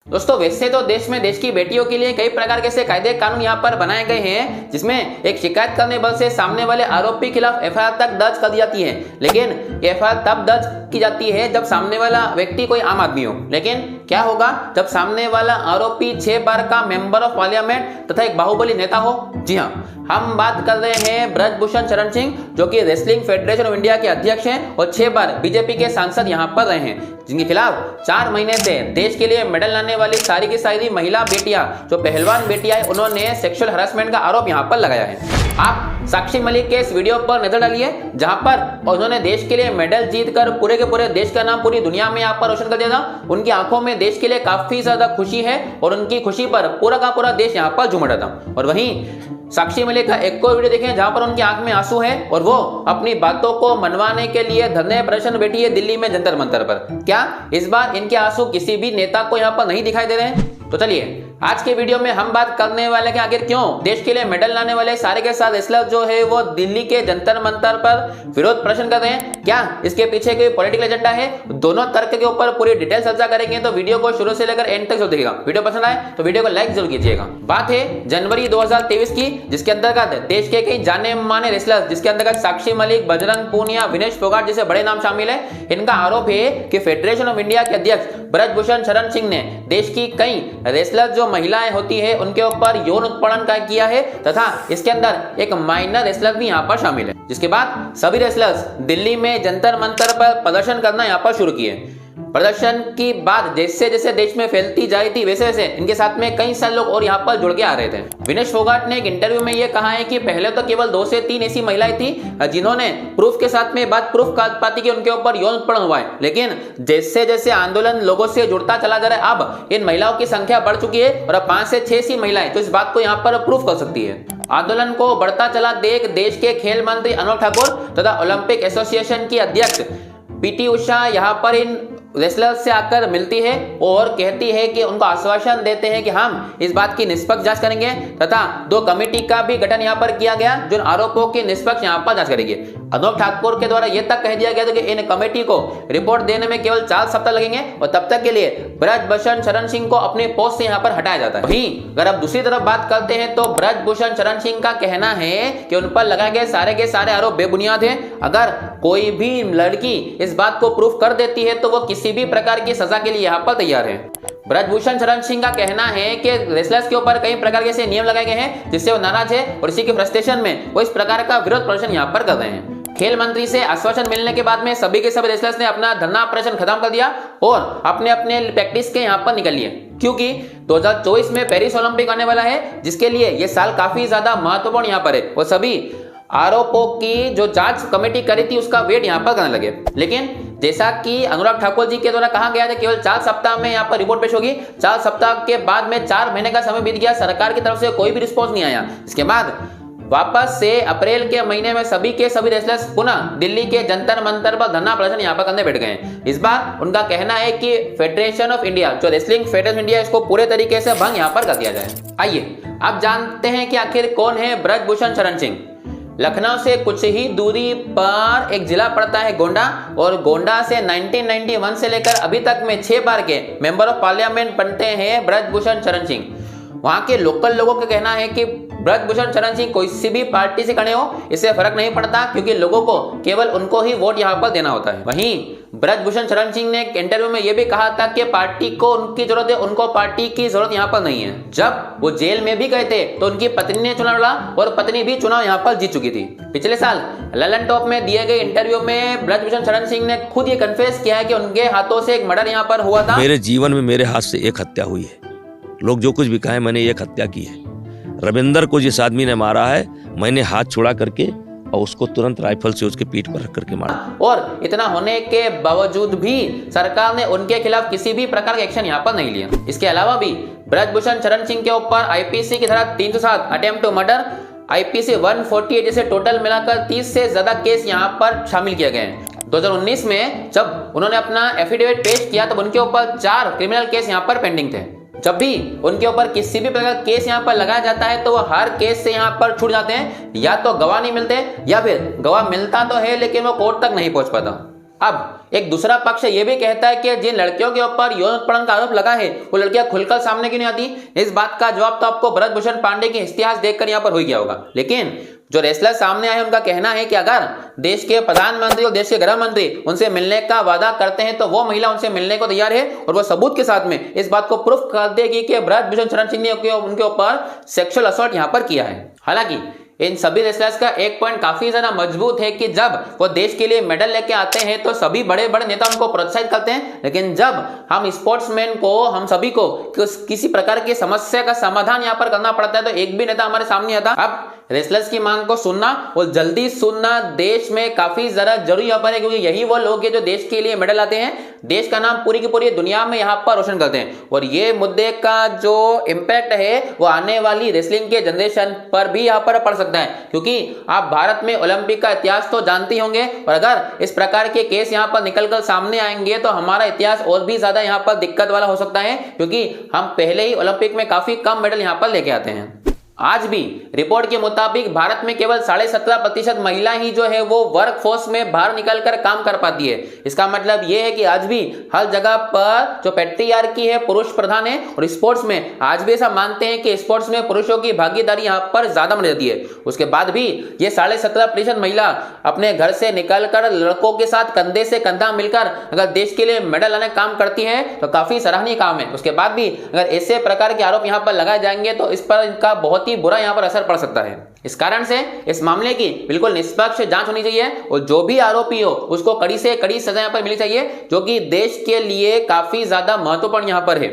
दोस्तों वैसे तो देश में देश की बेटियों के लिए कई प्रकार के कायदे कानून यहाँ पर बनाए गए हैं, जिसमें एक शिकायत करने बल से सामने वाले आरोपी खिलाफ एफआईआर तक दर्ज कर दी जाती है। लेकिन एफआईआर तब दर्ज की जाती है जब सामने वाला व्यक्ति कोई आम आदमी हो। लेकिन क्या होगा जब सामने वाला आरोपी 6 बार का मेंबर ऑफ पार्लियामेंट तथा एक बाहुबली नेता हो? जी हाँ, हम बात कर रहे हैं ब्रजभूषण शरण सिंह, जो कि रेसलिंग फेडरेशन ऑफ इंडिया के अध्यक्ष हैं और 6 बार बीजेपी के सांसद यहाँ पर रहे हैं, जिनके खिलाफ 4 महीने से देश के लिए मेडल लाने वाली सारी की सारी महिला बेटियां, जो पहलवान बेटियां हैं, उन्होंने सेक्सुअल हरासमेंट का आरोप यहाँ पर लगाया है। आप साक्षी मलिक के इस वीडियो पर नजर डालिए, जहां पर उन्होंने देश के लिए मेडल जीतकर पूरे के पूरे देश का नाम पूरी दुनिया में यहाँ पर रोशन कर दिया था। उनकी आंखों में देश के लिए काफी ज्यादा खुशी है और उनकी खुशी पर पूरा का पूरा देश यहाँ पर झूम रहा था। और वहीं साक्षी मलिक का एक और वीडियो देखें जहां पर उनकी आंख में आंसू है और वो अपनी बातों को मनवाने के लिए धरने प्रदर्शन बैठी है दिल्ली में जंतर मंतर पर। क्या इस बार इनके आंसू किसी भी नेता को यहाँ पर नहीं दिखाई दे रहे हैं? तो चलिए आज के वीडियो में हम बात करने वाले कि आखिर क्यों देश के लिए मेडल लाने वाले सारे के सारे रेसलर जो है वो दिल्ली के जंतर मंतर पर विरोध प्रदर्शन कर रहे हैं। क्या इसके पीछे कोई पॉलिटिकल एजेंडा है? दोनों तर्क के ऊपर पूरी डिटेल चर्चा करेंगे, तो वीडियो को शुरू से लेकर एंड तक जरूर देखिएगा। वीडियो पसंद आए तो वीडियो को लाइक जरूर कीजिएगा। बात है जनवरी 2023 की, जिसके अंतर्गत देश के कई जाने माने रेसलर, जिसके अंतर्गत साक्षी मलिक, बजरंग पूनिया, विनेश फोगाट जैसे बड़े नाम शामिल है। इनका आरोप है कि फेडरेशन ऑफ इंडिया के अध्यक्ष ब्रजभूषण शरण सिंह ने देश की कई रेसलर जो महिलाएं होती है उनके ऊपर यौन उत्पीड़न का किया है, तथा इसके अंदर एक माइनर रेसलर भी यहाँ पर शामिल है। जिसके बाद सभी रेसलर्स दिल्ली में जंतर मंतर पर प्रदर्शन करना यहाँ पर शुरू किए। प्रदर्शन की बात जैसे जैसे देश में फैलती जा रही थी, वैसे वैसे इनके साथ में कई सारे लोग और यहाँ पर जुड़ के आ रहे थे। विनेश फोगाट ने एक इंटरव्यू में ये कहा है कि पहले तो केवल 2 से 3 ऐसी महिलाएं थी जिन्होंने प्रूफ के साथ में बात प्रूफ कर पाती कि उनके ऊपर यौन उत्पीड़न हुआ है। लेकिन जैसे जैसे आंदोलन लोगों से जुड़ता चला जा रहा है, अब इन महिलाओं की संख्या बढ़ चुकी है और अब 5 से 6 ऐसी महिलाएं तो इस बात को यहाँ पर प्रूफ कर सकती है। आंदोलन को बढ़ता चला देख देश के खेल मंत्री अनुराग ठाकुर तथा ओलंपिक एसोसिएशन की अध्यक्ष पीटी उषा यहाँ पर इन रेसलर्स से आकर मिलती है और कहती है कि उनको आश्वासन देते हैं कि हम इस बात की निष्पक्ष जांच करेंगे, तथा 2 कमेटी का भी गठन यहाँ पर किया गया जो आरोपों की निष्पक्ष यहाँ पर जांच करेगी। अनुराग ठाकुर के द्वारा यह तक कह दिया गया था कि इन कमेटी को रिपोर्ट देने में केवल 4 सप्ताह लगेंगे और तब तक के लिए ब्रजभूषण शरण सिंह को अपने पोस्ट से यहाँ पर हटाया जाता है। वहीं अगर अब दूसरी तरफ बात करते हैं तो ब्रजभूषण शरण सिंह का कहना है कि उन पर लगाए गए सारे के सारे आरोप बेबुनियाद है। अगर कोई भी लड़की इस बात को प्रूफ कर देती है तो वो किसी भी प्रकार की सजा के लिए यहाँ पर तैयार है। ब्रजभूषण शरण सिंह का कहना है कि रेसलर्स के ऊपर कई प्रकार के नियम लगाए गए हैं जिससे वो नाराज है और इसी के फ्रस्ट्रेशन में वो इस प्रकार का विरोध प्रदर्शन यहाँ पर कर रहे हैं। खेल मंत्री से आश्वासन मिलने के बाद में सभी के सभी रेसलर्स ने अपना धरना प्रदर्शन खत्म कर दिया और अपने अपने प्रैक्टिस के यहाँ पर निकल लिए, क्योंकि 2024 में पेरिस ओलंपिक आने वाला है, जिसके लिए ये साल काफी ज्यादा महत्वपूर्ण यहाँ पर है और सभी आरोपों की जो जांच कमेटी करी थी उसका वेट यहाँ पर करने लगे। लेकिन जैसा कि अनुराग ठाकुर जी के द्वारा कहा गया था केवल 4 सप्ताह में यहाँ पर रिपोर्ट पेश होगी। 4 सप्ताह के बाद में 4 महीने का समय बीत गया, सरकार की तरफ से कोई भी रिस्पॉन्स नहीं आया। इसके बाद वापस से अप्रैल के महीने में सभी के सभी रेसलर्स पुनः दिल्ली के जंतर मंतर पर धरना प्रदर्शन यहाँ पर करने बैठ गए। इस बार उनका कहना है कि फेडरेशन ऑफ इंडिया जो रेसलिंग फेडरेशन इंडिया इसको पूरे तरीके से भंग यहाँ पर कर दिया जाए। आइए अब जानते हैं कि आखिर कौन है ब्रजभूषण शरण सिंह। लखनऊ से कुछ ही दूरी पर एक जिला पड़ता है गोंडा, और गोंडा से 1991 से लेकर अभी तक में 6 बार के मेंबर ऑफ पार्लियामेंट बनते हैं ब्रजभूषण शरण सिंह। वहां के लोकल लोगों का कहना है कि ब्रजभूषण शरण सिंह कोई सी भी पार्टी से खड़े हो इससे फर्क नहीं पड़ता, क्योंकि लोगों को केवल उनको ही वोट यहाँ पर देना होता है। वहीं ब्रजभूषण शरण सिंह ने एक इंटरव्यू में यह भी कहा था कि पार्टी को उनकी जरूरत है, उनको पार्टी की जरूरत यहाँ पर नहीं है। जब वो जेल में भी गए थे तो उनकी पत्नी ने चुनाव लड़ा और पत्नी भी चुनाव यहाँ पर जीत चुकी थी। पिछले साल ललन टॉप में दिए गए इंटरव्यू में ब्रजभूषण शरण सिंह ने खुद ये कन्फेस किया है कि उनके हाथों से एक मर्डर यहाँ पर हुआ था। मेरे जीवन में मेरे हाथ से एक हत्या हुई है। लोग जो कुछ भी कहें, मैंने एक हत्या की है। रविंदर को जिस आदमी ने मारा है, मैंने हाथ छुड़ा करके और उसको तुरंत राइफल से उसके पीठ पर रख करके मारा। और इतना होने के बावजूद भी सरकार ने उनके खिलाफ किसी भी प्रकार का एक्शन यहाँ पर नहीं लिया। इसके अलावा भी ब्रजभूषण शरण सिंह के ऊपर आईपीसी की धारा 307 अटेम्प्ट टू मर्डर, आईपीसी 148 जैसे टोटल मिलाकर 30 से ज्यादा केस यहाँ पर शामिल किए गए हैं। 2019 में जब उन्होंने अपना एफिडेविट पेश किया तब उनके ऊपर 4 क्रिमिनल केस यहाँ पर पेंडिंग थे। जब भी उनके ऊपर किसी भी प्रकार केस यहाँ पर लगाया जाता है तो वो हर केस से यहाँ पर छूट जाते हैं, या तो गवाह नहीं मिलते या फिर गवाह मिलता तो है लेकिन वो कोर्ट तक नहीं पहुंच पाता। अब एक दूसरा पक्ष ये भी कहता है कि जिन लड़कियों के ऊपर यौन उत्पीड़न का आरोप लगा है वो लड़कियां खुलकर सामने क्यों नहीं आती। इस बात का जवाब तो आपको ब्रज भूषण पांडे के इतिहास देखकर यहाँ पर हो गया होगा। लेकिन जो रेसलर सामने आए उनका कहना है कि अगर देश के प्रधानमंत्री और देश के गृह मंत्री उनसे मिलने का वादा करते हैं तो वो महिला उनसे मिलने को तैयार है और वो सबूत के साथ में इस बात को प्रूफ कर देगी कि ब्रज भूषण शरण सिंह ने उनके ऊपर सेक्सुअल असॉल्ट यहाँ पर किया है। हालांकि इन सभी रेसलर्स का एक पॉइंट काफी ज्यादा मजबूत है कि जब वो देश के लिए मेडल लेके आते हैं तो सभी बड़े बड़े नेता उनको प्रोत्साहित करते हैं, लेकिन जब हम स्पोर्ट्समैन को हम सभी को किसी प्रकार की समस्या का समाधान यहाँ पर करना पड़ता है तो एक भी नेता हमारे सामने आता। अब रेसलर्स की मांग को सुनना और जल्दी सुनना देश में काफी ज्यादा जरूरी यहाँ पर है, क्योंकि यही वो लोग हैं जो देश के लिए मेडल आते हैं, देश का नाम पूरी की पूरी दुनिया में यहाँ पर रोशन करते हैं। और ये मुद्दे का जो इम्पैक्ट है वो आने वाली रेसलिंग के जनरेशन पर भी यहाँ पर पड़ सकता है, क्योंकि आप भारत में ओलंपिक का इतिहास तो जानते ही होंगे और अगर इस प्रकार के केस यहाँ पर निकलकर सामने आएंगे तो हमारा इतिहास और भी ज्यादा यहाँ पर दिक्कत वाला हो सकता है, क्योंकि हम पहले ही ओलंपिक में काफी कम मेडल यहाँ पर लेके आते हैं। आज भी रिपोर्ट के मुताबिक भारत में केवल 17.5% महिला ही जो है वो वर्क फोर्स में बाहर निकलकर काम कर पाती है। इसका मतलब ये है कि आज भी हर जगह पर जो पैट्रियार्की है पुरुष प्रधान है और स्पोर्ट्स में आज भी ऐसा मानते हैं कि स्पोर्ट्स में पुरुषों की भागीदारी यहाँ पर ज्यादा मानी जाती है। उसके बाद भी ये 17.5% महिला अपने घर से निकलकर लड़कों के साथ कंधे से कंधा मिलकर अगर देश के लिए मेडल लाने काम करती है तो काफी सराहनीय काम है। उसके बाद भी अगर ऐसे प्रकार के आरोप यहाँ पर लगाए जाएंगे तो इस पर इनका बहुत बुरा यहां पर असर पड़ सकता है। इस कारण से इस मामले की बिल्कुल निष्पक्ष जांच होनी चाहिए और जो भी आरोपी हो उसको कड़ी से कड़ी सजा यहां पर मिलनी चाहिए, जो कि देश के लिए काफी ज्यादा महत्वपूर्ण यहां पर है।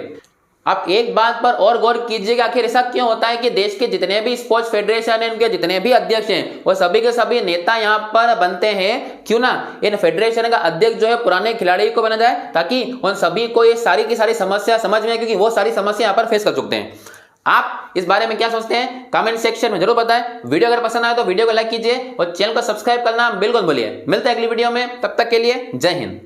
आप एक बात पर और गौर कीजिएगा, आखिर ऐसा क्यों होता है कि देश के जितने भी स्पोर्ट्स फेडरेशन है, उनके जितने भी अध्यक्ष हैं वो सभी के सभी नेता यहाँ पर बनते हैं। क्यों ना इन फेडरेशन का अध्यक्ष जो है पुराने खिलाड़ी को बना जाए, ताकि उन सभी को ये सारी की सारी समस्या समझ में आए, क्योंकि वो सारी समस्या यहाँ पर फेस कर चुकते हैं। आप इस बारे में क्या सोचते हैं कमेंट सेक्शन में जरूर बताएं। वीडियो अगर पसंद आए तो वीडियो को लाइक कीजिए और चैनल को सब्सक्राइब करना बिल्कुल भूलिए। मिलते हैं अगली वीडियो में, तब तक के लिए जय हिंद।